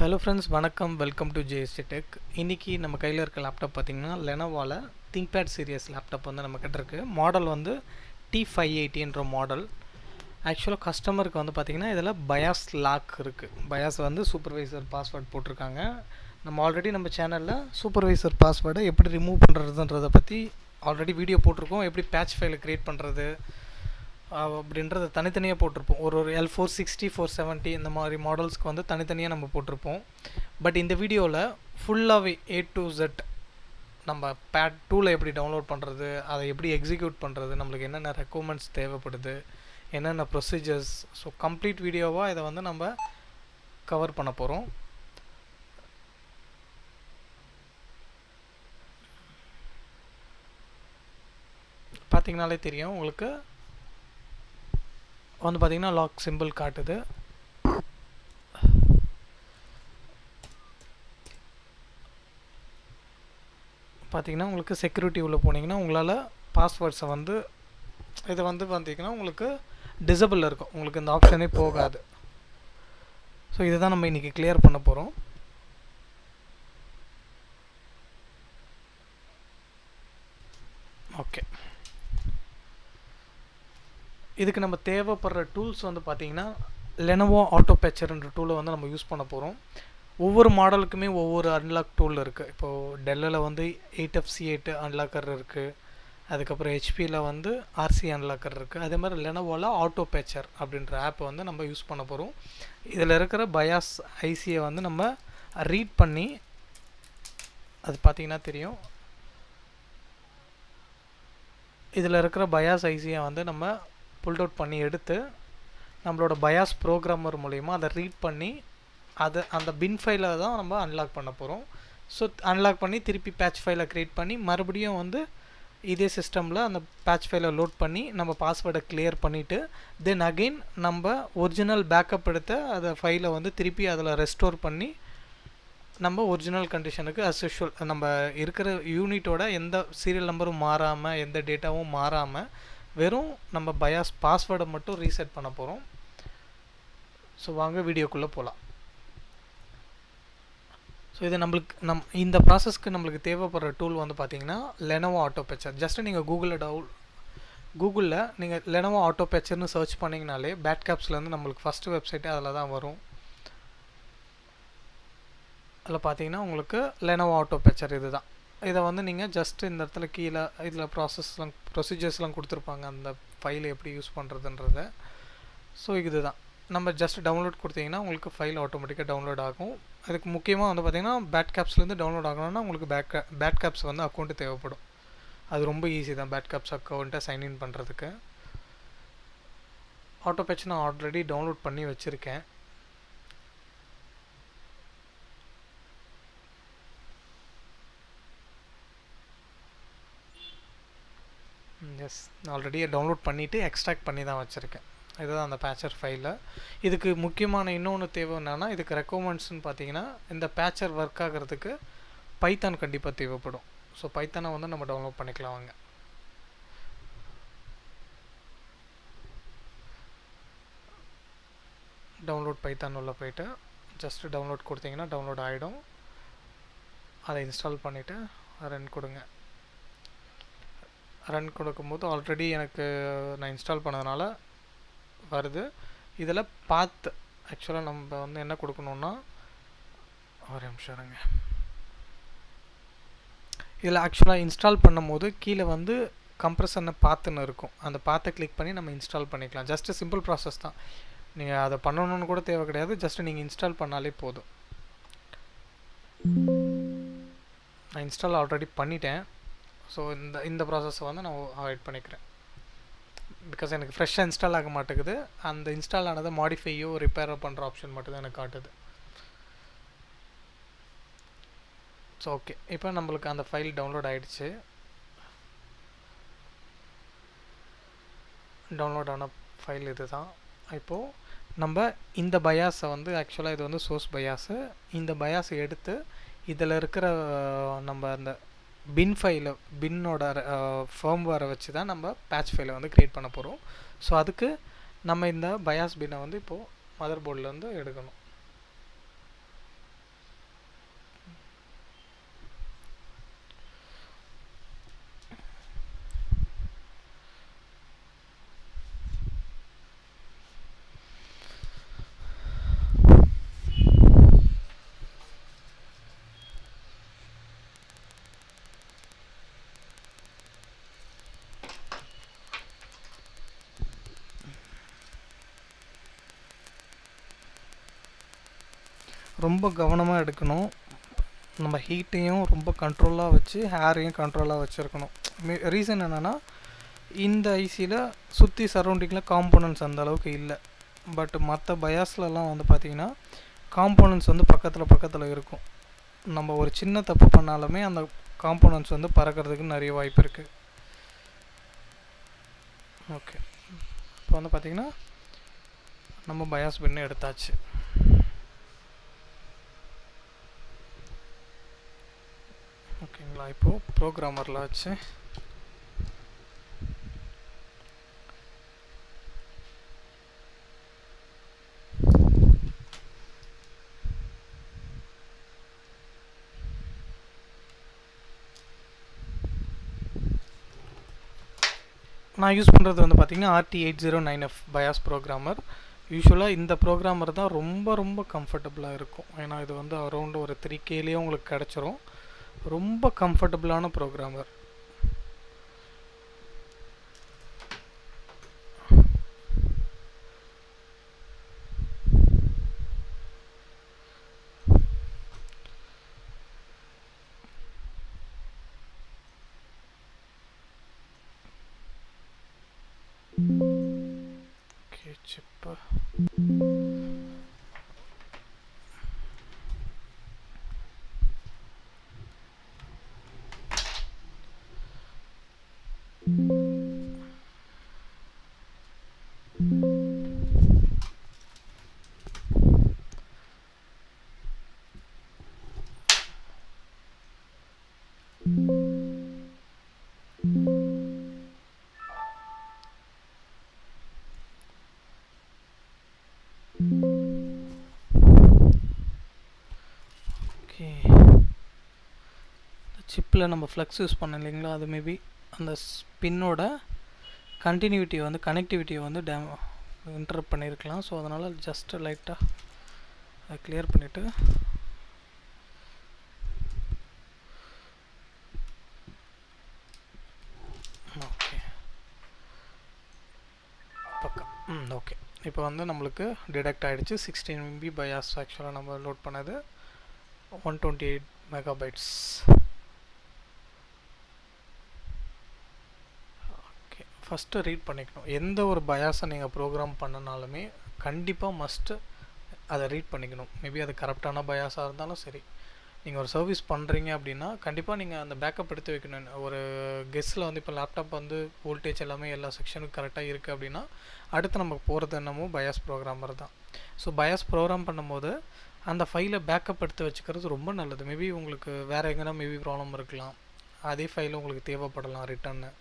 Hello friends, வணக்கம். Welcome to JST tech. இன்றைக்கி நம்ம கையில் இருக்க லேப்டாப் பார்த்திங்கன்னா லெனோவாவில் திங்க்பேட் சீரியஸ் லேப்டாப் வந்து நம்மக்கிட்ட இருக்குது. மாடல் வந்து T580 மாடல். ஆக்சுவலாக கஸ்டமருக்கு வந்து பார்த்திங்கன்னா இதில் பயாஸ் லாக் இருக்குது. பயாஸ் வந்து சூப்பர்வைசர் பாஸ்வேர்டு போட்டிருக்காங்க. நம்ம ஆல்ரெடி நம்ம சேனலில் சூப்பர்வைசர் பாஸ்வேர்டை எப்படி ரிமூவ் பண்ணுறதுன்றதை பற்றி ஆல்ரெடி வீடியோ போட்டிருக்கோம். எப்படி பேட்ச் ஃபைலை க்ரியேட் பண்ணுறது அப்படின்றத தனித்தனியாக போட்டிருப்போம். ஒரு L460 470 இந்த மாதிரி மாடல்ஸ்க்கு வந்து தனித்தனியாக நம்ம போட்டிருப்போம். பட் இந்த வீடியோவில் ஃபுல்லாகவே A to Z நம்ம பேட் டூலை எப்படி டவுன்லோட் பண்ணுறது, அதை எப்படி எக்ஸிக்யூட் பண்ணுறது, நம்மளுக்கு என்னென்ன ரெக்குவயர்மெண்ட்ஸ் தேவைப்படுது, என்னென்ன ப்ரொசீஜர்ஸ், ஸோ கம்ப்ளீட் வீடியோவாக இதை வந்து நம்ம கவர் பண்ண போகிறோம். பார்த்திங்கனாலே தெரியும் உங்களுக்கு வந்து பார்த்திங்கன்னா லாக் சிம்பிள் காட்டுது. பார்த்திங்கன்னா உங்களுக்கு செக்யூரிட்டி உள்ளே போனீங்கன்னா உங்களால் பாஸ்வேர்ட்ஸை வந்து இதை வந்து பார்த்திங்கன்னா உங்களுக்கு டிசபிள் இருக்கும், உங்களுக்கு இந்த ஆப்ஷனே போகாது. ஸோ இதை தான் நம்ம இன்றைக்கி கிளியர் பண்ண போகிறோம். ஓகே, இதுக்கு நம்ம தேவைப்படுற டூல்ஸ் வந்து பார்த்திங்கன்னா லெனோவோ ஆட்டோ பேச்சர்ன்ற டூலை வந்து நம்ம யூஸ் பண்ண போகிறோம். ஒவ்வொரு மாடலுக்குமே ஒவ்வொரு அன்லாக் டூல் இருக்குது. இப்போது டெல்லில் வந்து 8FC8 அன்லாக்கர் இருக்குது. அதுக்கப்புறம் ஹெச்பியில் வந்து RC அன்லாக்கர் இருக்குது. அதே மாதிரி லெனோவோவில் ஆட்டோ பேச்சர் அப்படின்ற ஆப்பை வந்து நம்ம யூஸ் பண்ண போகிறோம். இதில் இருக்கிற பயாஸ் ஐசியை வந்து நம்ம ரீட் பண்ணி, அது பார்த்திங்கன்னா தெரியும், இதில் இருக்கிற பயாஸ் ஐசியை வந்து நம்ம புல் அவுட் பண்ணி எடுத்து நம்மளோட பயாஸ் ப்ரோக்ராமர் மூலிமா அதை ரீட் பண்ணி அதை அந்த பின் ஃபைலை தான் நம்ம அன்லாக் பண்ண போகிறோம். ஸோ அன்லாக் பண்ணி திருப்பி பேட்ச் ஃபைலை க்ரியேட் பண்ணி மறுபடியும் வந்து இதே சிஸ்டமில் அந்த பேட்ச் ஃபைலை லோட் பண்ணி நம்ம பாஸ்வேர்டை கிளியர் பண்ணிவிட்டு தென் அகெயின் நம்ம ஒரிஜினல் பேக்கப் எடுத்து அதை ஃபைலை வந்து திருப்பி அதில் ரெஸ்டோர் பண்ணி நம்ம ஒரிஜினல் கண்டிஷனுக்கு அஸ் யூஷுவல் நம்ம இருக்கிற யூனிட்டோட எந்த சீரியல் நம்பரும் மாறாமல் எந்த டேட்டாவும் மாறாமல் வெறும் நம்ம பயாஸ் பாஸ்வேர்டை மட்டும் ரீசெட் பண்ண போகிறோம். ஸோ வாங்க வீடியோக்குள்ளே போகலாம். ஸோ இது நம்மளுக்கு இந்த ப்ராசஸ்க்கு நம்மளுக்கு தேவைப்படுற டூல் வந்து பார்த்திங்கன்னா லெனோவோ ஆட்டோ பேச்சர். ஜஸ்ட்டு நீங்கள் கூகுளில் நீங்கள் லெனோவோ ஆட்டோ பேச்சர்னு சர்ச் பண்ணிங்கனாலே பேட்கேப்ஸ்லேருந்து நம்மளுக்கு ஃபஸ்ட்டு வெப்சைட்டே அதில் தான் வரும். அதில் பார்த்தீங்கன்னா உங்களுக்கு லெனோவோ ஆட்டோ பேச்சர் இது தான். இதை வந்து நீங்கள் ஜஸ்ட்டு இந்த இடத்துல கீழே இதில் ப்ரொசீஜர்ஸ்லாம் கொடுத்துருப்பாங்க, அந்த ஃபைலை எப்படி யூஸ் பண்ணுறதுன்றத. ஸோ இது தான் நம்ம ஜஸ்ட் டவுன்லோட் கொடுத்தீங்கன்னா உங்களுக்கு ஃபைல் ஆட்டோமேட்டிக்காக டவுன்லோட் ஆகும். அதுக்கு முக்கியமாக வந்து பார்த்திங்கன்னா பேட்கேப்ஸ்லேருந்து டவுன்லோட் ஆகணும்னா உங்களுக்கு பேட்கேப்ஸ் வந்து அக்கௌண்ட்டு தேவைப்படும். அது ரொம்ப ஈஸி தான் பேட்கேப்ஸ் அக்கௌண்ட்டை சைன்இன் பண்ணுறதுக்கு. ஆட்டோ பேட்ச் நான் ஆல்ரெடி டவுன்லோட் பண்ணி வச்சுருக்கேன். எஸ், ஆல்ரெடி டவுன்லோட் பண்ணிவிட்டு எக்ஸ்ட்ராக்ட் பண்ணி தான் வச்சுருக்கேன். இதுதான் அந்த பேச்சர் ஃபைலில். இதுக்கு முக்கியமான இன்னொன்று தேவை என்னென்னா, இதுக்கு ரெக்குவயர்மெண்ட்ஸ்னு பார்த்தீங்கன்னா இந்த பேச்சர் ஒர்க் ஆகிறதுக்கு பைத்தான் கண்டிப்பாக தேவைப்படும். ஸோ பைத்தானை வந்து நம்ம டவுன்லோட் பண்ணிக்கலாம். வாங்க, டவுன்லோட் பைத்தான் உள்ள போயிட்டு ஜஸ்ட்டு டவுன்லோட் கொடுத்தீங்கன்னா டவுன்லோட் ஆகிடும். அதை இன்ஸ்டால் பண்ணிவிட்டு ரன் கொடுங்க. ரன் கொடுக்கும்போது ஆல்ரெடி எனக்கு நான் இன்ஸ்டால் பண்ணதுனால வருது. இதில் பார்த்து ஆக்சுவலாக நம்ம வந்து என்ன கொடுக்கணுன்னா, ஒரு நிமிஷம் இருங்க. இதில் ஆக்சுவலாக இன்ஸ்டால் பண்ணும்போது கீழே வந்து கம்ப்ரஸர்னு பார்த்துன்னு இருக்கும். அந்த பார்த்தை கிளிக் பண்ணி நம்ம இன்ஸ்டால் பண்ணிக்கலாம். ஜஸ்ட்டு சிம்பிள் ப்ராசஸ் தான். நீங்கள் அதை பண்ணணுன்னு கூட தேவை கிடையாது. ஜஸ்ட்டு நீங்கள் இன்ஸ்டால் பண்ணாலே போதும். நான் இன்ஸ்டால் ஆல்ரெடி பண்ணிட்டேன். ஸோ இந்த ப்ராசஸை வந்து நான் அவாய்ட் பண்ணிக்கிறேன். பிகாஸ் எனக்கு ஃப்ரெஷ்ஷாக இன்ஸ்டால் ஆக மாட்டேங்குது. அந்த இன்ஸ்டால் ஆனதை மாடிஃபையோ ரிப்பேரோ பண்ணுற ஆப்ஷன் மட்டும் தான் எனக்கு காட்டுது. ஸோ ஓகே, இப்போ நம்மளுக்கு அந்த ஃபைல் டவுன்லோட் ஆகிடுச்சு. டவுன்லோட் ஆன ஃபைல் இது தான். இப்போது நம்ம இந்த பயாஸை வந்து ஆக்சுவலாக இது வந்து சோர்ஸ் பயாஸு. இந்த பயாஸை எடுத்து இதில் இருக்கிற நம்ம அந்த பின் ஃபைலை பின்னோட ஃபர்ம்வேரை வச்சு தான் நம்ம பேட்ச் ஃபைலை வந்து க்ரியேட் பண்ண போகிறோம். ஸோ அதுக்கு நம்ம இந்த பயாஸ் பின்னை வந்து இப்போது மதர் போர்டில் வந்து எடுக்கணும். ரொம்ப கவனமாக எடுக்கணும். நம்ம ஹீட்டையும் ரொம்ப கண்ட்ரோலாக வச்சு ஹேரையும் கண்ட்ரோலாக வச்சுருக்கணும். ரீசன் என்னென்னா, இந்த ஐசியில் சுற்றி சரௌண்டிங்கில் காம்போனன்ட்ஸ் அந்த அளவுக்கு இல்லை. பட் மற்ற பயாஸ்லலாம் வந்து பார்த்திங்கன்னா காம்போனன்ட்ஸ் வந்து பக்கத்தில் இருக்கும். நம்ம ஒரு சின்ன தப்பு பண்ணாலுமே அந்த காம்போனன்ட்ஸ் வந்து பறக்கிறதுக்கு நிறைய வாய்ப்பு இருக்குது. ஓகே, இப்போ வந்து பார்த்திங்கன்னா நம்ம பயாஸ் பின்னு எடுத்தாச்சு. ஓகேங்களா, இப்போது ப்ரோக்ராமரில் வச்சு நான் யூஸ் பண்ணுறது வந்து பார்த்திங்கன்னா RT809F பயாஸ் ப்ரோக்ராமர். யூஸ்வலாக இந்த ப்ரோக்ராமர் தான் ரொம்ப கம்ஃபர்டபுளாக இருக்கும். ஏன்னா இது வந்து அரௌண்ட் ஒரு 3Kலேயே உங்களுக்கு கிடச்சிரும். ரொம்ப கம்ஃபர்டபுளான ப்ரோக்ராமர். ஓகே, சிப்பு சிப்பில் நம்ம ஃப்ளக்ஸ் யூஸ் பண்ண இல்லைங்களா, அது மேபி அந்த ஸ்பின்னோட கண்டினியூட்டியை வந்து கனெக்டிவிட்டியை வந்து இன்டரப்ட் பண்ணியிருக்கலாம். ஸோ அதனால் ஜஸ்ட்டு லைட்டாக அதை கிளியர் பண்ணிவிட்டு ஓகே பக்கம். ஓகே, இப்போ வந்து நம்மளுக்கு டிடெக்ட் ஆகிடுச்சு. 16 MB பயாஸ் ஆக்சுவலாக நம்ம லோட் பண்ணது 128 MB. ஓகே, ஃபஸ்ட்டு ரீட் பண்ணிக்கணும். எந்த ஒரு பயாஸை நீங்கள் ப்ரோக்ராம் பண்ணனாலுமே கண்டிப்பாக மஸ்ட்டு அதை ரீட் பண்ணிக்கணும். மேபி அது கரெக்டான பயாஸாக இருந்தாலும் சரி. நீங்கள் ஒரு சர்வீஸ் பண்ணுறீங்க அப்படின்னா கண்டிப்பாக நீங்கள் அந்த பேக்கப் எடுத்து வைக்கணும். ஒரு கெஸ்ஸில் வந்து இப்போ லேப்டாப் வந்து வோல்டேஜ் எல்லாமே எல்லா செக்ஷனுக்கும் கரெக்டாக இருக்குது அப்படின்னா அடுத்து நமக்கு போகிறது என்னமோ பயாஸ் ப்ரோக்ராமர் தான். ஸோ பயாஸ் ப்ரோக்ராம் பண்ணும்போது அந்த ஃபைலை பேக்கப் எடுத்து வச்சுக்கிறது ரொம்ப நல்லது. மேபி உங்களுக்கு வேறு எங்கன்னா மேபி ப்ராப்ளம் இருக்கலாம், அதே ஃபைல் உங்களுக்கு தேவைப்படலாம் ரிட்டர்னு.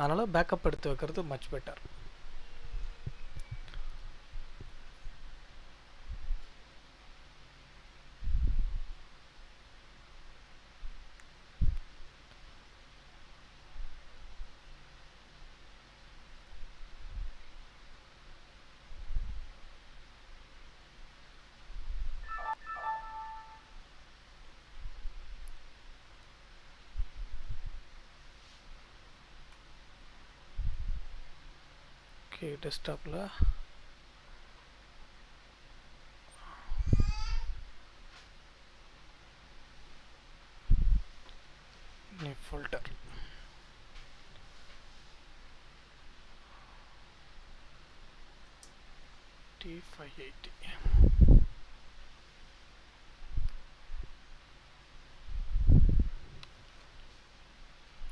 அதனால் பேக்கப் எடுத்து வைக்கிறது மச் பெட்டர். ஓகே, டெஸ்க்டாப்பில் ஃபோல்டர் T580.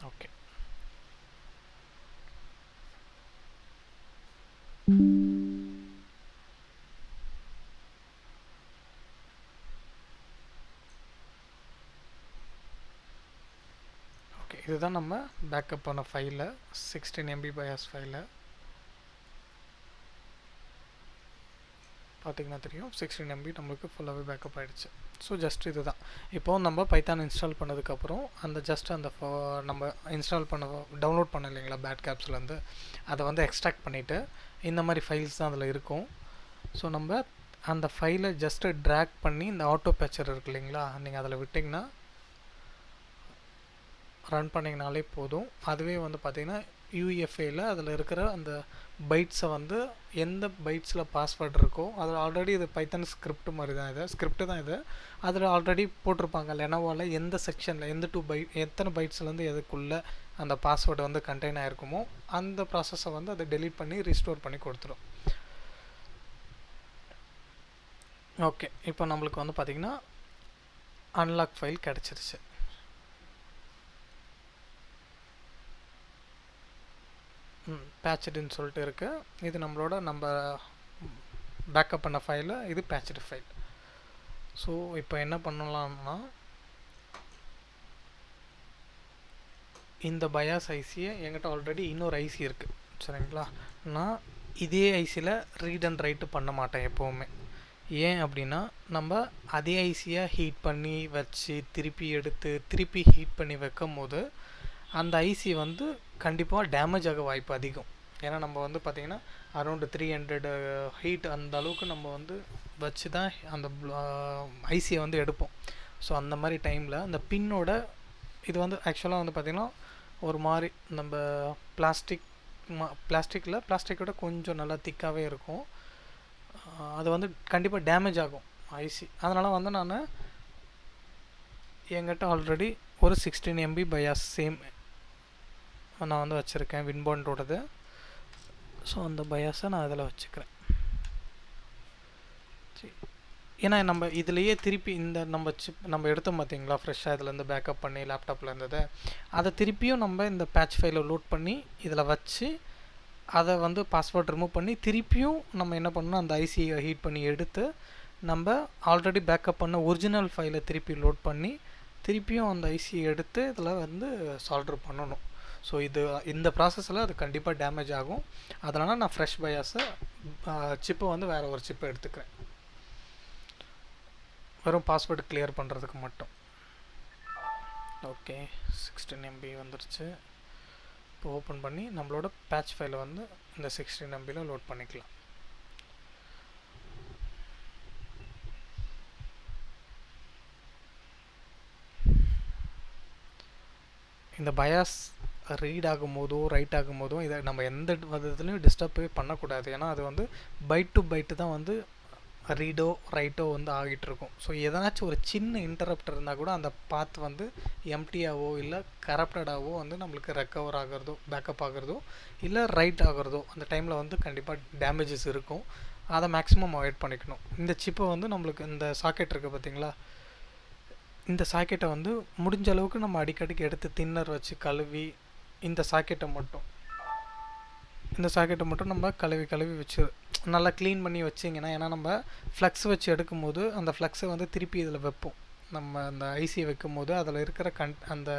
ஓகே, ஓகே, இதுதான் நம்ம பேக்கப் பண்ண ஃபைலை 16 MB பயாஸ் ஃபைலை பார்த்திங்கன்னா தெரியும். 16 MB நம்மளுக்கு ஃபுல்லாகவே பேக்கப் ஆகிடுச்சு. ஸோ ஜஸ்ட் இது தான். இப்போது நம்ம பைத்தான் இன்ஸ்டால் பண்ணதுக்கப்புறம் அந்த ஜஸ்ட் அந்த நம்ம இன்ஸ்டால் பண்ண டவுன்லோட் பண்ண இல்லைங்களா பேட் கேப்ஸ்லேருந்து, அதை வந்து எக்ஸ்ட்ராக்ட் பண்ணிவிட்டு இந்த மாதிரி ஃபைல்ஸ் தான் அதில் இருக்கும். ஸோ நம்ம அந்த ஃபைலை ஜஸ்ட்டு ட்ராக் பண்ணி இந்த ஆட்டோ பேச்சர் இருக்கு இல்லைங்களா, நீங்கள் அதில் விட்டிங்கன்னா ரன் பண்ணிங்கனாலே போதும். அதுவே வந்து பார்த்திங்கன்னா UEFAயில் அதில் இருக்கிற அந்த பைட்ஸை வந்து எந்த பைட்ஸில் பாஸ்வேர்டு இருக்கோ அதில் ஆல்ரெடி இது பைத்தன் ஸ்கிரிப்ட் மாதிரி தான் இது ஸ்கிரிப்ட் தான் இது. அதில் ஆல்ரெடி போட்டிருப்பாங்க லெனோவோவில் எந்த செக்ஷனில் எந்த 2 பைட் எத்தனை பைட்ஸ்லேருந்து எதுக்குள்ளே அந்த பாஸ்வேர்டு வந்து கண்டெயின் ஆகிருக்குமோ அந்த ப்ராசஸை வந்து அதை டெலீட் பண்ணி ரீஸ்டோர் பண்ணி கொடுத்துரும். ஓகே, இப்போ நம்மளுக்கு வந்து பார்த்திங்கன்னா அன்லாக் ஃபைல் கிடச்சிருச்சு. பேட்ச்டுன்னு சொல்லிட்டு இருக்குது. இது நம்மளோட பேக்கப் பண்ண ஃபைலு, இது பேட்ச்டு ஃபைல். ஸோ இப்போ என்ன பண்ணலாம்னா இந்த பயாஸ் ஐசியை என்கிட்ட ஆல்ரெடி இன்னொரு ஐசி இருக்குது சரிங்களா. நான் இதே ஐசியில் ரீட் அண்ட் ரைட்டு பண்ண மாட்டேன் எப்போவுமே. ஏன் அப்படின்னா நம்ம அதே ஐசியை ஹீட் பண்ணி வச்சு திருப்பி எடுத்து திருப்பி ஹீட் பண்ணி வைக்கும் போது அந்த ஐசி வந்து கண்டிப்பாக டேமேஜ் ஆக வாய்ப்பு அதிகம். ஏன்னா நம்ம வந்து பார்த்திங்கன்னா அரௌண்டு 300 ஹீட் அந்த அளவுக்கு நம்ம வந்து வச்சு தான் அந்த ஐசியை வந்து எடுப்போம். ஸோ அந்த மாதிரி டைமில் அந்த பின்னோட இது வந்து ஆக்சுவலாக வந்து பார்த்திங்கன்னா ஒரு மாதிரி நம்ம பிளாஸ்டிக்கோட கொஞ்சம் நல்லா திக்காகவே இருக்கும். அது வந்து கண்டிப்பாக டேமேஜ் ஆகும் ஐசி. அதனால் வந்து நான் என்கிட்ட ஆல்ரெடி ஒரு 16 MB பயாஸ் சேம் நான் வந்து வச்சுருக்கேன் வின்பாண்டோடது. ஸோ அந்த பயாஸை நான் அதில் வச்சுக்கிறேன். சரி, ஏன்னா நம்ம இதுலேயே திருப்பி இந்த நம்ம எடுத்தோம் பார்த்தீங்களா ஃப்ரெஷ்ஷாக இதுலேருந்து பேக்கப் பண்ணி லேப்டாப்பில் இருந்ததை அதை திருப்பியும் நம்ம இந்த பேட்ச் ஃபைலை லோட் பண்ணி இதில் வச்சு அதை வந்து பாஸ்வேர்ட் ரிமூவ் பண்ணி திருப்பியும் நம்ம என்ன பண்ணணும் அந்த ஐசியை ஹீட் பண்ணி எடுத்து நம்ம ஆல்ரெடி பேக்கப் பண்ண ஒரிஜினல் ஃபைலை திருப்பி லோட் பண்ணி திருப்பியும் அந்த ஐசியை எடுத்து இதில் வந்து சால்டர் பண்ணணும். ஸோ இந்த ப்ராசஸில் அது கண்டிப்பாக டேமேஜ் ஆகும். அதனால் நான் ஃப்ரெஷ் பயாஸை சிப்பை வந்து வேறு ஒரு சிப்பை எடுத்துக்கிறேன் வெறும் பாஸ்வேர்டு கிளியர் பண்ணுறதுக்கு மட்டும். ஓகே, 16 MB வந்துருச்சு. இப்போ ஓப்பன் பண்ணி நம்மளோட பேட்ச் ஃபைலை வந்து இந்த 16 MBயில் லோட் பண்ணிக்கலாம். இந்த பயாஸ் ரீட் ஆகும்போதோ ரைட் ஆகும்போதோ இதை நம்ம எந்த விதத்துலையும் டிஸ்டர்பே பண்ணக்கூடாது. ஏன்னா அது வந்து பைட் டு பைட்டு தான் வந்து ரீடோ ரைட்டோ வந்து ஆகிட்டுருக்கும். ஸோ எதனாச்சும் ஒரு சின்ன இன்டரப்ட் இருந்தால் கூட அந்த பாத் வந்து எம்டியாவோ இல்லை கரப்டடாகவோ வந்து நம்மளுக்கு ரெக்கவர் ஆகிறதோ பேக்கப் ஆகிறதோ இல்லை ரைட் ஆகிறதோ அந்த டைமில் வந்து கண்டிப்பாக டேமேஜஸ் இருக்கும். அதை மேக்ஸிமம் அவாய்ட் பண்ணிக்கணும். இந்த சிப்பை வந்து நம்மளுக்கு இந்த சாக்கெட் இருக்குது பார்த்திங்களா, இந்த சாக்கெட்டை வந்து முடிஞ்ச அளவுக்கு நம்ம அடிக்கடிக்கு எடுத்து தின்னர் வச்சு கழுவி இந்த சாக்கெட்டை மட்டும் நம்ம கழுவி வச்சு நல்லா க்ளீன் பண்ணி வச்சிங்கன்னா, ஏன்னா நம்ம ஃப்ளக்ஸ் வச்சு எடுக்கும்போது அந்த ஃப்ளக்ஸை வந்து திருப்பி இதில் வைப்போம். நம்ம அந்த ஐசியை வைக்கும் போது அதில் இருக்கிற அந்த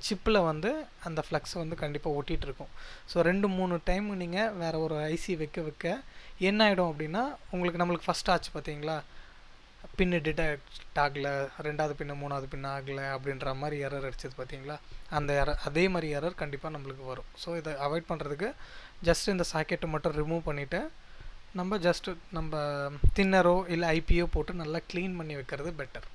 சிப்பில் வந்து அந்த ஃப்ளக்ஸை வந்து கண்டிப்பாக ஒட்டிகிட்ருக்கும். ஸோ 2-3 டைம் நீங்கள் வேறு ஒரு ஐசி வைக்க என்ன ஆகிடும் அப்படின்னா நம்மளுக்கு ஃபஸ்ட் ஆச்சு பார்த்தீங்களா, பின்னு டிடெக்ட் ஆகலை, 2வது பின்னு 3வது பின்னு ஆகலை அப்படின்ற மாதிரி எரர் அடிச்சது பார்த்தீங்களா, அந்த அதே மாதிரி எரர் கண்டிப்பாக நம்மளுக்கு வரும். ஸோ இதை அவாய்ட் பண்ணுறதுக்கு ஜஸ்ட் இந்த சாக்கெட்டை மட்டும் ரிமூவ் பண்ணிவிட்டு நம்ம தின்னரோ இல்லை ஐபியோ போட்டு நல்லா க்ளீன் பண்ணி வைக்கிறது பெட்டர்.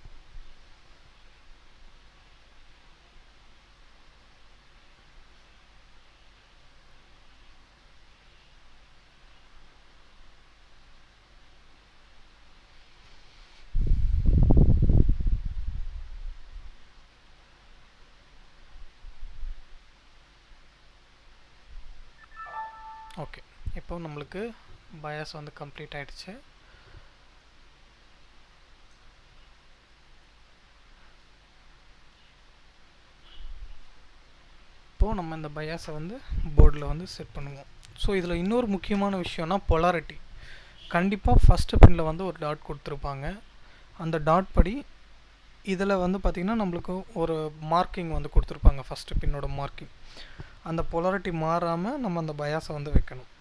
ஓகே, இப்போ நம்மளுக்கு பயாஸ் வந்து கம்ப்ளீட் ஆகிடுச்சு. இப்போது நம்ம இந்த பயாஸை வந்து போர்டில் வந்து செட் பண்ணுவோம். ஸோ இதில் இன்னொரு முக்கியமான விஷயம்னா பொலாரிட்டி. கண்டிப்பாக ஃபஸ்ட்டு பின்னில் வந்து ஒரு டாட் கொடுத்துருப்பாங்க. அந்த டாட் படி இதில் வந்து பார்த்திங்கன்னா நம்மளுக்கு ஒரு மார்க்கிங் வந்து கொடுத்துருப்பாங்க, ஃபஸ்ட்டு பின்னோட மார்க்கிங். அந்த பொலாரிட்டி மாறாமல் நம்ம அந்த பயாஸை வந்து வைக்கணும்.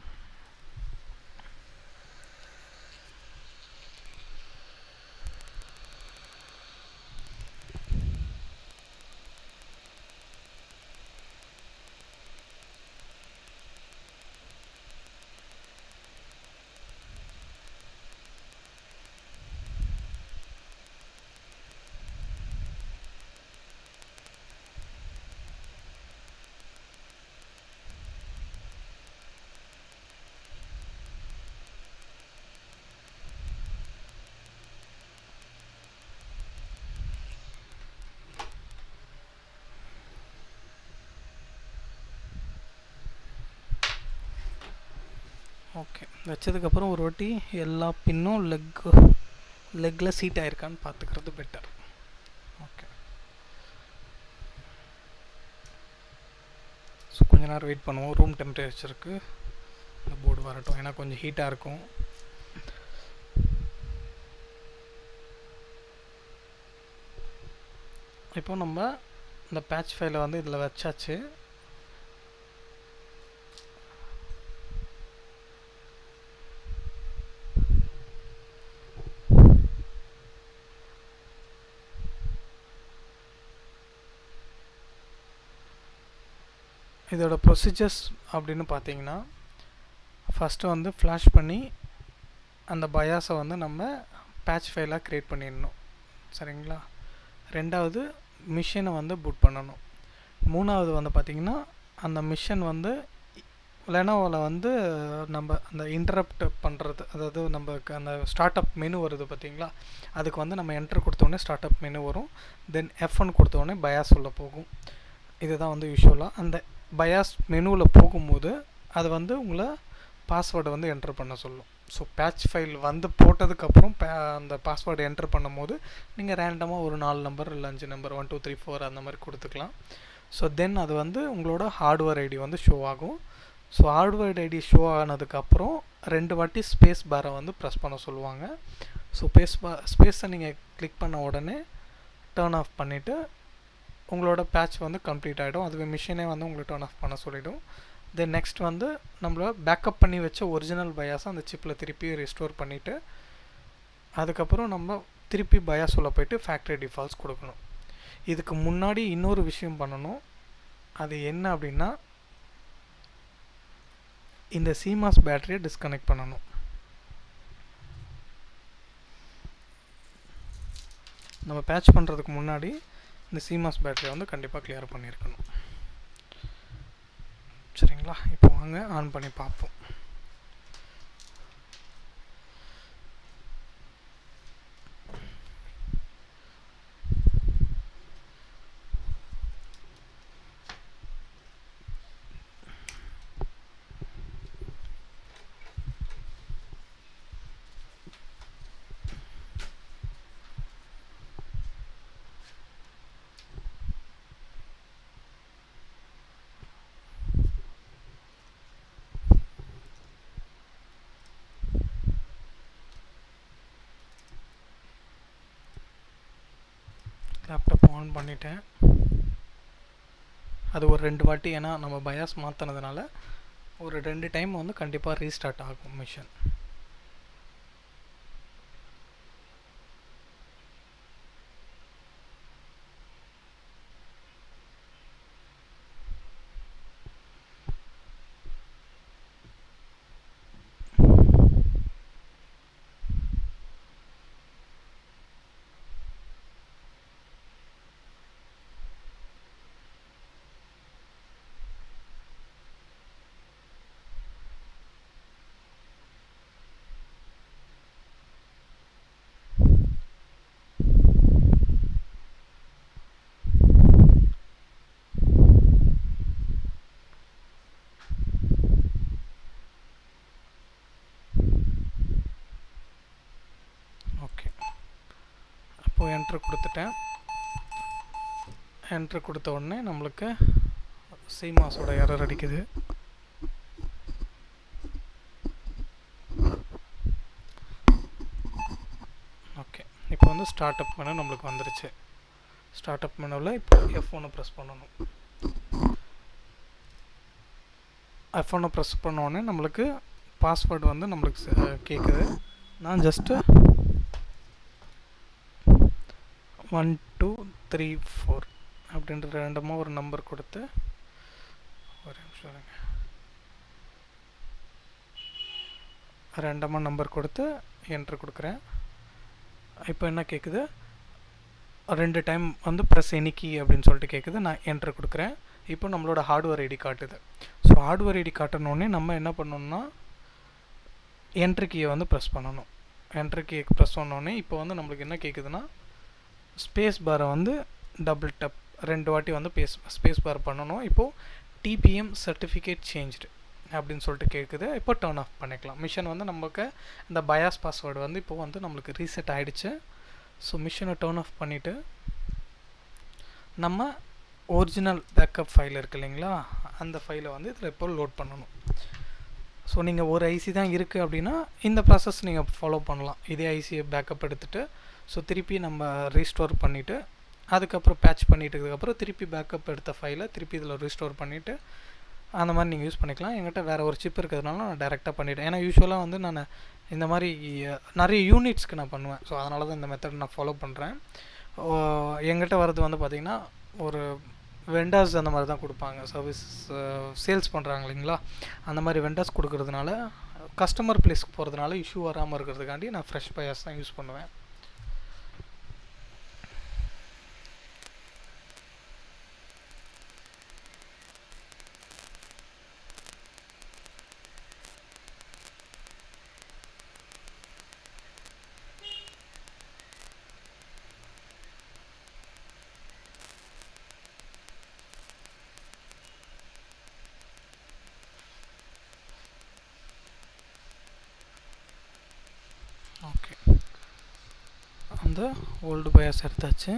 ஓகே, வச்சதுக்கப்புறம் ஒரு வாட்டி எல்லா பின்னும் லெக்கில் சீட் ஆயிருக்கான்னு பார்த்துக்கிறது பெட்டர். ஓகே, ஸோ கொஞ்ச நேரம் வெயிட் பண்ணுவோம். ரூம் டெம்பரேச்சருக்கு இந்த போர்டு வரட்டும், ஏன்னா கொஞ்சம் ஹீட்டாக இருக்கும். இப்போ நம்ம இந்த பேட்ச் ஃபைலை வந்து இதில் வச்சாச்சு. இதோட ப்ரொசீஜர்ஸ் அப்படின்னு பார்த்தீங்கன்னா, ஃபஸ்ட்டு வந்து ஃப்ளாஷ் பண்ணி அந்த பயாஸை வந்து நம்ம பேட்ச் ஃபைலாக க்ரியேட் பண்ணிடணும். சரிங்களா? ரெண்டாவது மிஷினை வந்து பூட் பண்ணணும். மூணாவது வந்து பார்த்திங்கன்னா, அந்த மிஷின் வந்து லெனோவோவில் வந்து நம்ம அந்த இன்டரப்ட் பண்ணுறது, அதாவது நமக்கு அந்த ஸ்டார்ட் அப் மெனு வருது பார்த்திங்களா, அதுக்கு வந்து நம்ம என்டர் கொடுத்தோடனே ஸ்டார்ட் அப் மெனு வரும். தென் F1 கொடுத்தோடனே பயாஸ் உள்ள போகும். இதுதான் வந்து யூஸ்வலாக அந்த பயாஸ் மெனுவில் போகும்போது அது வந்து உங்களை பாஸ்வேர்டை வந்து என்டர் பண்ண சொல்லும். ஸோ பேட்ச் ஃபைல் வந்து போட்டதுக்கப்புறம் அந்த பாஸ்வேர்டு என்டர் பண்ணும் போது நீங்கள் ரேண்டமாக ஒரு 4 நம்பர் இல்லை 5 நம்பர் 1 2 3 4 அந்த மாதிரி கொடுத்துக்கலாம். ஸோ தென் அது வந்து உங்களோட ஹார்ட்வேர் ஐடி வந்து ஷோ ஆகும். ஸோ ஹார்ட்வேர் ஐடி ஷோ ஆனதுக்கப்புறம் 2 வாட்டி ஸ்பேஸ் பாரை வந்து ப்ரெஸ் பண்ண சொல்லுவாங்க. ஸோ ஸ்பேஸை நீங்கள் கிளிக் பண்ண உடனே டர்ன் ஆஃப் பண்ணிவிட்டு உங்களோட பேட்ச் வந்து கம்ப்ளீட் ஆகிடும். அதுவே மிஷினே வந்து உங்களுக்கு டர்ன் ஆஃப் பண்ண சொல்லிவிடும். தென் நெக்ஸ்ட் வந்து நம்மள பேக்கப் பண்ணி வச்ச ஒரிஜினல் பயாஸை அந்த சிப்பில் திருப்பி ரெஸ்டோர் பண்ணிவிட்டு அதுக்கப்புறம் நம்ம திருப்பி பயாஸ் உள்ள போய்ட்டு ஃபேக்ட்ரி டிஃபால்ட்ஸ் கொடுக்கணும். இதுக்கு முன்னாடி இன்னொரு விஷயம் பண்ணணும். அது என்ன அப்படின்னா, இந்த CMOS பேட்டரியை டிஸ்கனெக்ட் பண்ணணும். நம்ம பேட்ச் பண்ணுறதுக்கு முன்னாடி இந்த CMOS பேட்டரியை வந்து கண்டிப்பாக கிளியர் பண்ணியிருக்கணும். சரிங்களா? இப்போ வாங்க ஆன் பண்ணி பார்ப்போம். லேப்டாப் ஆன் பண்ணிட்டேன். அது ஒரு 2 வாட்டி, ஏன்னா நம்ம பயாஸ் மாற்றினதுனால ஒரு 2 டைம் வந்து கண்டிப்பாக ரீஸ்டார்ட் ஆகும் மிஷின். இப்போ என்ட்ரு கொடுத்துட்டேன். என்ட்ரு கொடுத்த உடனே நம்மளுக்கு CMOSோட எரர் அடிக்குது. ஓகே, இப்போ வந்து ஸ்டார்ட் அப் மெனு நம்மளுக்கு வந்துருச்சு. ஸ்டார்ட் அப் மெனுவில் இப்போ F1 ப்ரெஸ் பண்ணணும். F1 ப்ரெஸ் பண்ணோடனே நம்மளுக்கு பாஸ்வேர்டு வந்து நம்மளுக்கு கேட்குது. நான் ஜஸ்ட்டு 1 2 3 4 அப்படின்ற ரேண்டமாக ஒரு நம்பர் கொடுத்து, ஒரு நிமிஷம் இருங்க, ரேண்டமாக நம்பர் கொடுத்து என்ட்ரு கொடுக்குறேன். இப்போ என்ன கேட்குது, 2 டைம் வந்து ப்ரெஸ் எனிக்கி அப்படின்னு சொல்லிட்டு கேட்குது. நான் என்ட்ரு கொடுக்குறேன். இப்போ நம்மளோட ஹார்ட்வேர் ஐடி காட்டுது. ஸோ ஹார்ட்வேர் ஐடி காட்டினோடனே நம்ம என்ன பண்ணணும்னா என்ட்ரு கீயை வந்து ப்ரெஸ் பண்ணணும். என்ட்ரு கீயை ப்ரெஸ் பண்ணோடனே இப்போ வந்து நம்மளுக்கு என்ன கேட்குதுன்னா, ஸ்பேஸ் பாரை வந்து டபுள் டப் 2 வாட்டி வந்து ஸ்பேஸ் பார் பண்ணணும். இப்போது TPM சர்டிஃபிகேட் சேஞ்ச்டு அப்படின்னு சொல்லிட்டு கேட்குது. இப்போ டர்ன் ஆஃப் பண்ணிக்கலாம். மிஷின் வந்து நமக்கு இந்த பயாஸ் பாஸ்வேர்டு வந்து இப்போ வந்து நம்மளுக்கு ரீசெட் ஆகிடுச்சு. ஸோ மிஷினை டர்ன் ஆஃப் பண்ணிவிட்டு நம்ம ஒரிஜினல் பேக்கப் ஃபைல் இருக்குது இல்லைங்களா, அந்த ஃபைலை வந்து இதில் இப்போ லோட் பண்ணணும். ஸோ நீங்கள் ஒரு ஐசி தான் இருக்குது அப்படின்னா இந்த ப்ராசஸ் நீங்கள் ஃபாலோ பண்ணலாம். இதே ஐசியை பேக்கப் எடுத்துகிட்டு ஸோ திருப்பி நம்ம ரீஸ்டோர் பண்ணிவிட்டு அதுக்கப்புறம் பேட்ச் பண்ணிட்டதுக்கப்புறம் திருப்பி பேக்கப் எடுத்த ஃபைலை திருப்பி இதில் ரீஸ்டோர் பண்ணிவிட்டு அந்த மாதிரி நீங்கள் யூஸ் பண்ணிக்கலாம். என்கிட்ட வேறு ஒரு சிப் இருக்கிறதுனால நான் டேரெக்டாக பண்ணிவிட்டேன். ஏன்னா யூஸ்வலாக வந்து நான் இந்த மாதிரி நிறைய யூனிட்ஸ்க்கு நான் பண்ணுவேன். ஸோ அதனால தான் இந்த மெத்தட் நான் ஃபாலோ பண்ணுறேன். என்கிட்ட வர்றது வந்து பார்த்திங்கன்னா ஒரு வெண்டர்ஸ் அந்த மாதிரி தான் கொடுப்பாங்க. சர்வீஸ் சேல்ஸ் பண்ணுறாங்க இல்லைங்களா, அந்த மாதிரி வெண்டர்ஸ் கொடுக்கறதுனால கஸ்டமர் ப்ளேஸ்க்கு போகிறதுனால இஷ்யூ வராமல் இருக்கிறதுக்காண்டி நான் ஃப்ரெஷ் பயாஸ் தான் யூஸ் பண்ணுவேன். ஓகே, அந்த ஓல்டு பயாஸ் எடுத்தாச்சு.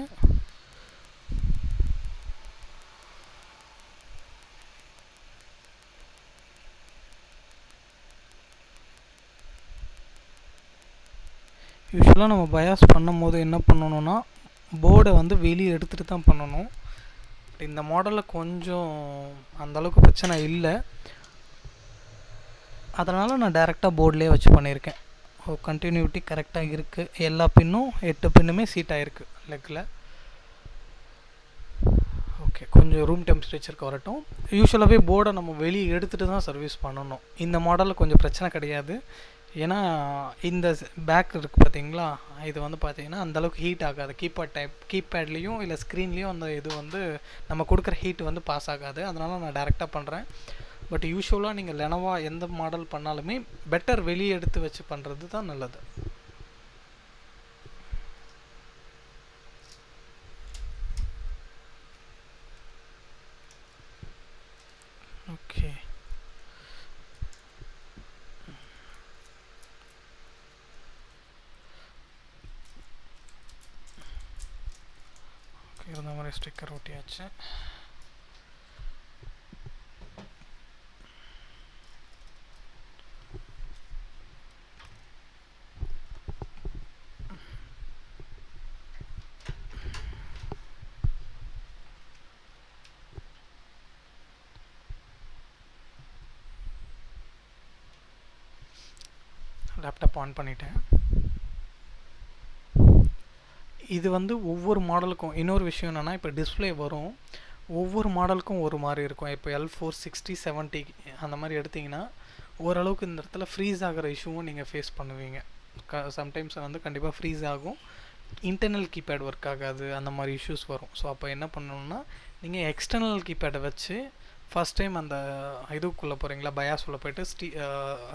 யூஸ்வலாக நம்ம பயாஸ் பண்ணும் போது என்ன பண்ணணுன்னா போர்டை வந்து வெளியே எடுத்துகிட்டு தான் பண்ணணும். இந்த மாடலில் கொஞ்சம் அந்தளவுக்கு பிரச்சனை இல்லை, அதனால் நான் டைரெக்டாக போர்ட்லேயே வச்சு பண்ணியிருக்கேன். கண்டினியூட்டி கரெக்டாக இருக்குது. எல்லா பின்னும் 8 பின்னுமே சீட் ஆகிருக்கு லெக்கில். ஓகே, கொஞ்சம் ரூம் டெம்பரேச்சருக்கு வரட்டும். யூஸ்வலாகவே போர்டை நம்ம வெளியே எடுத்துகிட்டு தான் சர்வீஸ் பண்ணணும். இந்த மாடலில் கொஞ்சம் பிரச்சனை கிடையாது. ஏன்னா இந்த பேக் இருக்குது பார்த்தீங்களா, இது வந்து பார்த்தீங்கன்னா அந்தளவுக்கு ஹீட் ஆகாது. கீபேட்லேயும் இல்லை ஸ்க்ரீன்லேயும் அந்த இது வந்து நம்ம கொடுக்குற ஹீட் வந்து பாஸ் ஆகாது. அதனால் நான் டைரெக்டாக பண்ணுறேன். பட் யூஸ்வலாக நீங்கள் லெனோவா எந்த மாடல் பண்ணாலுமே பெட்டர் வெளியே எடுத்து வச்சு பண்ணுறது தான் நல்லது. ஓகே, இந்த மாதிரி ஸ்டிக்கர் ஒட்டியாச்சு. லேப்டாப் ஆன் பண்ணிட்டேன். இது வந்து ஒவ்வொரு மாடலுக்கும் இன்னொரு விஷயம் என்னென்னா, இப்போ டிஸ்பிளே வரும், ஒவ்வொரு மாடலுக்கும் ஒரு மாதிரி இருக்கும். இப்போ L460 70 அந்த மாதிரி எடுத்திங்கன்னா ஓரளவுக்கு இந்த இடத்துல ஃப்ரீஸ் ஆகிற இஷ்யூவும் நீங்கள் ஃபேஸ் பண்ணுவீங்க. சம்டைம்ஸ் வந்து கண்டிப்பாக ஃப்ரீஸ் ஆகும், இன்டர்னல் கீபேட் ஒர்க் ஆகாது, அந்த மாதிரி இஷ்யூஸ் வரும். ஸோ அப்போ என்ன பண்ணணும்னா நீங்கள் எக்ஸ்டர்னல் கீபேடை வச்சு ஃபஸ்ட் டைம் அந்த இதுக்குள்ளே போகிறீங்களா, பயாஸ் உள்ள போய்ட்டு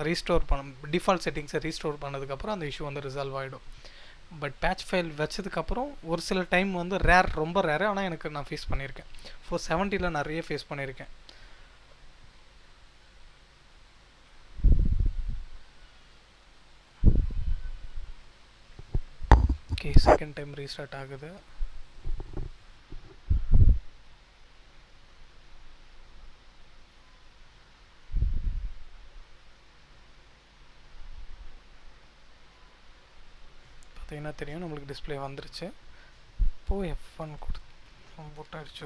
ரீஸ்டோர் டிஃபால்ட் செட்டிங்ஸை ரீஸ்டோர் பண்ணதுக்கப்புறம் அந்த இஷ்யூ வந்து ரிசால்வ் ஆகிடும். பட் பேட்ச் ஃபைல் வச்சதுக்கப்புறம் ஒரு சில டைம் வந்து ரொம்ப ரேரு, ஆனால் எனக்கு நான் ஃபேஸ் பண்ணியிருக்கேன். 470 நிறைய ஃபேஸ் பண்ணியிருக்கேன். ஓகே, செகண்ட் டைம் ரீஸ்டார்ட் ஆகுது. பார்த்தீங்கன்னா தெரியும் நம்மளுக்கு டிஸ்பிளே வந்துருச்சு. இப்போது F1 போட்டாச்சு.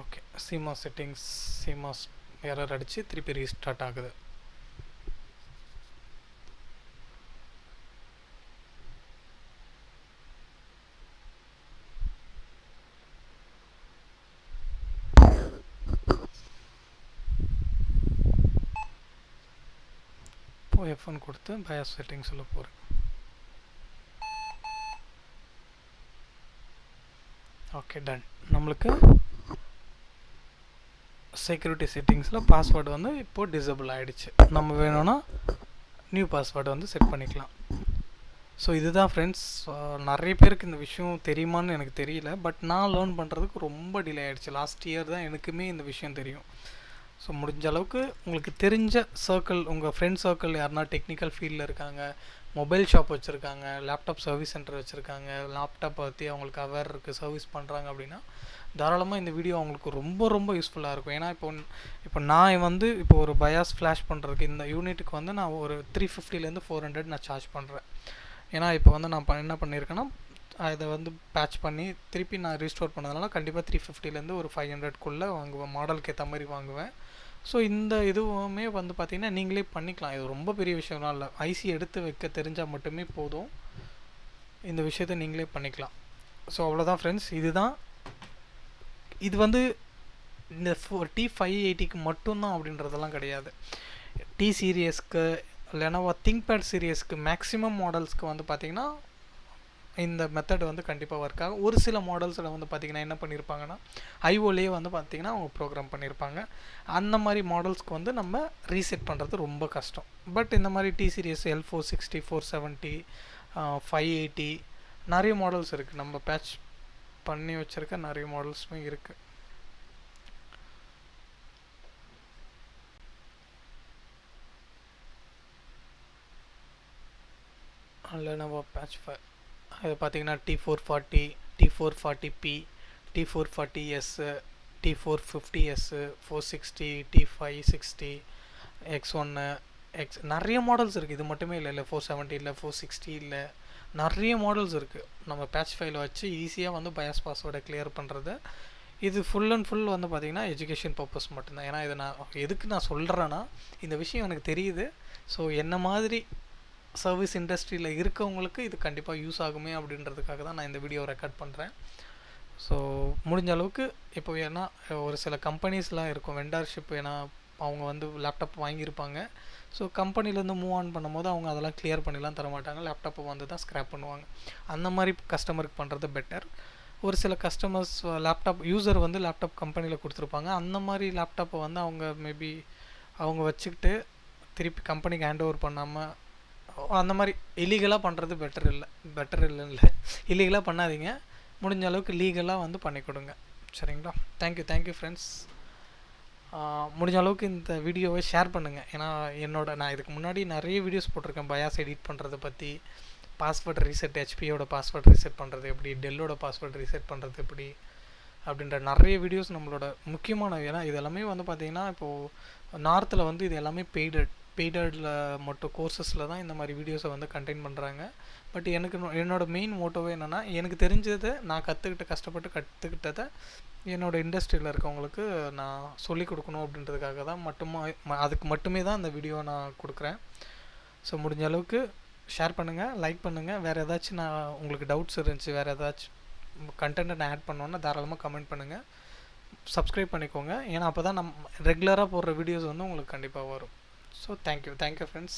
Okay, CMOS settings CMOS error அடித்து திருப்பி ரீஸ்டார்ட் ஆகுது. இப்போது F1 கொடுத்து பயாஸ் செட்டிங்ஸில் போகிறேன். Okay, done. நம்மளுக்கு செக்யூரிட்டி செட்டிங்ஸில் பாஸ்வேர்டு வந்து இப்போது டிசபிள் ஆகிடுச்சு. நம்ம வேணும்னா நியூ பாஸ்வேர்டு வந்து செட் பண்ணிக்கலாம். ஸோ இதுதான் ஃப்ரெண்ட்ஸ். நிறைய பேருக்கு இந்த விஷயம் தெரியுமான்னு எனக்கு தெரியல, பட் நான் லேர்ன் பண்ணுறதுக்கு ரொம்ப டிலே ஆகிடுச்சு. லாஸ்ட் இயர் தான் எனக்குமே இந்த விஷயம் தெரியும். ஸோ முடிஞ்ச அளவுக்கு உங்களுக்கு தெரிஞ்ச சர்க்கிள், உங்கள் ஃப்ரெண்ட் சர்க்கிள் யாருனா டெக்னிக்கல் ஃபீல்டில் இருக்காங்க, மொபைல் ஷாப் வச்சுருக்காங்க, லேப்டாப் சர்வீஸ் சென்டர் வச்சுருக்காங்க, லேப்டாப் பற்றி அவங்களுக்கு அவேர் இருக்குது, சர்வீஸ் பண்ணுறாங்க அப்படின்னா தாராளமாக இந்த வீடியோ அவங்களுக்கு ரொம்ப ரொம்ப யூஸ்ஃபுல்லாக இருக்கும். ஏன்னா இப்போ நான் வந்து இப்போ ஒரு பயாஸ் ஃப்ளாஷ் பண்ணுறதுக்கு இந்த யூனிட்டுக்கு வந்து நான் ஒரு 350 400 நான் சார்ஜ் பண்ணுறேன். ஏன்னா இப்போ வந்து நான் என்ன பண்ணியிருக்கேன்னா, அதை வந்து பேட்ச் பண்ணி திருப்பி நான் ரீஸ்டோர் பண்ணதுனால கண்டிப்பாக 350 ஒரு 500 வாங்குவேன், மாடலுக்கு ஏற்ற மாதிரி வாங்குவேன். ஸோ இந்த இதுவுமே வந்து பார்த்திங்கன்னா நீங்களே பண்ணிக்கலாம். இது ரொம்ப பெரிய விஷயம்லாம் இல்லை, ஐசி எடுத்து வைக்க தெரிஞ்சால் மட்டுமே போதும், இந்த விஷயத்தை நீங்களே பண்ணிக்கலாம். ஸோ அவ்வளோதான் ஃப்ரெண்ட்ஸ். இது வந்து இந்த T580க்கு மட்டும்தான் அப்படின்றதெல்லாம் கிடையாது. டி சீரியஸ்க்கு, லெனோவோ திங்க்பேட் சீரியஸ்க்கு, மேக்ஸிமம் மாடல்ஸ்க்கு வந்து பார்த்திங்கன்னா இந்த மெத்தட் வந்து கண்டிப்பாக ஒர்க் ஆகும். ஒரு சில மாடல்ஸில் வந்து பார்த்திங்கன்னா என்ன பண்ணியிருப்பாங்கன்னா ஐஓலேயே வந்து பார்த்திங்கன்னா அவங்க ப்ரோக்ராம் பண்ணியிருப்பாங்க. அந்த மாதிரி மாடல்ஸ்க்கு வந்து நம்ம ரீசெட் பண்ணுறது ரொம்ப கஷ்டம். பட் இந்த மாதிரி டி சீரியஸ் L460 470 580 நிறைய மாடல்ஸ் இருக்குது, நம்ம பேட்ச் பண்ணி வச்சுருக்க நிறைய மாடல்ஸுமே இருக்குது. லெனோவோ பேட்ச் ஃபைல் இது பார்த்திங்கன்னா T440, T440P, T440S, T450S, 460, T560, X1, நிறைய மாடல்ஸ் இருக்குது. இது மட்டுமே இல்லை 470 இல்லை 460 இல்லை, நிறைய மாடல்ஸ் இருக்குது. நம்ம பேட்ச் ஃபைலை வச்சு ஈஸியாக வந்து பயாஸ் பாஸ்வேர்டை கிளியர் பண்ணுறது. இது ஃபுல் அண்ட் ஃபுல் வந்து பார்த்திங்கன்னா எஜுகேஷன் பர்பஸ் மட்டும்தான். ஏன்னா இதை நான் சொல்கிறேன்னா இந்த விஷயம் எனக்கு தெரியுது. ஸோ என்ன மாதிரி சர்வீஸ் இண்டஸ்ட்ரியில் இருக்கவங்களுக்கு இது கண்டிப்பாக யூஸ் ஆகுமே அப்படின்றதுக்காக தான் நான் இந்த வீடியோ ரெக்கார்ட் பண்ணுறேன். ஸோ முடிஞ்ச அளவுக்கு இப்போ ஏன்னா ஒரு சில கம்பெனிஸ்லாம் இருக்கும் வெண்டார்ஷிப், ஏன்னா அவங்க வந்து லேப்டாப் வாங்கியிருப்பாங்க. ஸோ கம்பெனிலேருந்து மூவ் ஆன் பண்ணும்போது அவங்க அதெல்லாம் கிளியர் பண்ணிலாம் தரமாட்டாங்க, லேப்டாப்பை வந்து தான் ஸ்க்ராப் பண்ணுவாங்க. அந்த மாதிரி கஸ்டமருக்கு பண்ணுறது பெட்டர். ஒரு சில கஸ்டமர்ஸ் லேப்டாப் யூசர் வந்து லேப்டாப் கம்பெனியில் கொடுத்துருப்பாங்க, அந்த மாதிரி லேப்டாப்பை வந்து அவங்க மேபி அவங்க வச்சுக்கிட்டு திருப்பி கம்பெனிக்கு ஹேண்ட் ஓவர் பண்ணாமல் அந்த மாதிரி இல்லீகலாக பண்ணுறது பெட்டர் இல்லை இல்லீகலாக பண்ணாதீங்க. முடிஞ்ச அளவுக்கு லீகலாக வந்து பண்ணி கொடுங்க. சரிங்களா? Thank you friends. முடிஞ்ச அளவுக்கு இந்த வீடியோவை ஷேர் பண்ணுங்கள். ஏன்னா நான் இதுக்கு முன்னாடி நிறைய வீடியோஸ் போட்டிருக்கேன், பயாஸ் எடிட் பண்ணுறதை பற்றி, பாஸ்வேர்டு ரீசெட், ஹெச்பியோட பாஸ்வேர்டு ரீசெட் பண்ணுறது எப்படி, டெல்லோட பாஸ்வேர்டு ரீசெட் பண்ணுறது எப்படி அப்படின்ற நிறைய வீடியோஸ் நம்மளோட முக்கியமான. ஏன்னா இது எல்லாமே வந்து பார்த்திங்கன்னா இப்போது நார்த்தில் வந்து இது எல்லாமே பெய்டடில் மட்டும் கோர்சஸில் தான் இந்த மாதிரி வீடியோஸை வந்து கண்டெயின் பண்ணுறாங்க. பட் என்னோட மெயின் மோட்டோவே என்னென்னா, எனக்கு தெரிஞ்சதை நான் கற்றுக்கிட்டதை என்னோடய இண்டஸ்ட்ரியில் இருக்கவங்களுக்கு நான் சொல்லிக் கொடுக்கணும் அப்படின்றதுக்காக தான் அதுக்கு மட்டுமே தான் அந்த வீடியோவை நான் கொடுக்குறேன். ஸோ முடிஞ்ச அளவுக்கு ஷேர் பண்ணுங்கள், லைக் பண்ணுங்கள். வேறு ஏதாச்சும் உங்களுக்கு டவுட்ஸ் இருந்துச்சு, வேறு ஏதாச்சும் கண்டென்ட்டை நான் ஆட் பண்ணோன்னா தாராளமாக கமெண்ட் பண்ணுங்கள். சப்ஸ்கிரைப் பண்ணிக்கோங்க, ஏன்னா அப்போ தான் ரெகுலராக போடுற வீடியோஸ் வந்து உங்களுக்கு கண்டிப்பாக வரும். So thank you friends.